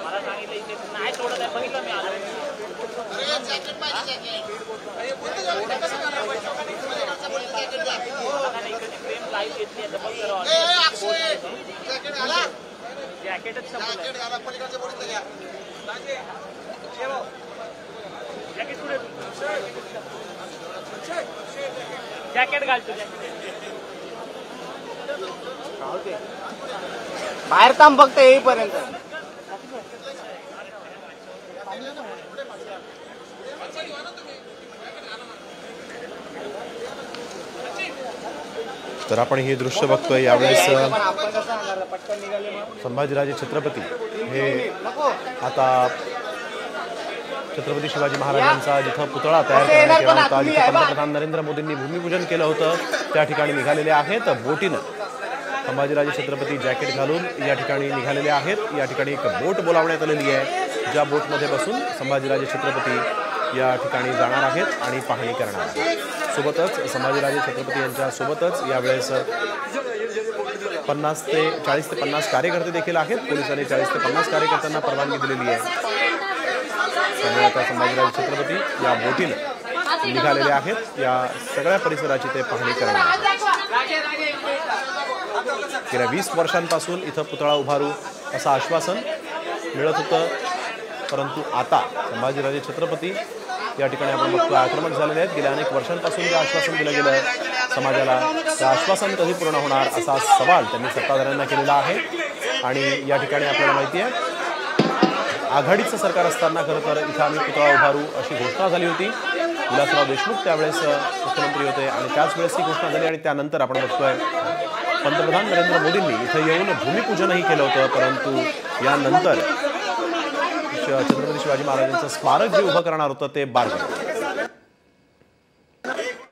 मला सांगितलं इथे नाही सोडत आहे, बघितलं मी आलो. फ्रेम लाईव्ह घेतली डबल करा जॅकेटच संपलं. जॅकेट कुठे जॅकेट घालतो बाहेर काम फक्त येईपर्यंत. तर आपण हे दृश्य बघतोय यावेळेस संभाजीराजे छत्रपती हे आता छत्रपती शिवाजी महाराजांचा जिथं पुतळा तयार करण्यात येणार होता, जिथं पंतप्रधान नरेंद्र मोदींनी भूमिपूजन केलं होतं त्या ठिकाणी निघालेले आहेत. बोटीनं संभाजीराजे छत्रपती जॅकेट घालून या ठिकाणी निघालेले आहेत. या ठिकाणी एक बोट बोलावण्यात आलेली आहे, ज्या बोटमध्ये बसून संभाजीराजे छत्रपती या ठिकाणी जाणार आहेत आणि पाहणी करणार आहेत. सोबतच संभाजीराजे छत्रपती यांच्या सोबतच यावेळेस 40 ते 50 कार्यकर्ते देखील आहेत. पोलिसांनी 40 ते 50 कार्यकर्त्यांना परवानगी दिलेली आहे. त्यामुळे आता संभाजीराजे छत्रपती या बोटीनं निघालेले आहेत. या सगळ्या परिसराची ते पाहणी करणार आहेत. गेल्या 20 वर्षांपासून इथं पुतळा उभारू असं आश्वासन मिळत होतं, परंतु आता संभाजीराजे छत्रपती या ठिकाणी आपण बघतो आक्रमक झालेले आहेत. गेल्या अनेक वर्षांपासून जे आश्वासन दिलं गेलं समाजाला, ते आश्वासन कधी पूर्ण होणार असा सवाल त्यांनी सत्ताधाऱ्यांना केलेला आहे. आणि या ठिकाणी आपल्याला माहिती आहे आघाडीचं सरकार असताना खरं तर इथं आम्ही पुतळा उभारू अशी घोषणा झाली होती. विलासराव देशमुख त्यावेळेस मुख्यमंत्री होते आणि त्याच वेळेस ही घोषणा झाली. आणि त्यानंतर आपण बघतोय पंतप्रधान नरेंद्र मोदींनी इथं येऊन भूमिपूजनही केलं होतं, परंतु यानंतर छत्रपती शिवाजी महाराजांचं स्मारक जे उभं करणार होतं ते बार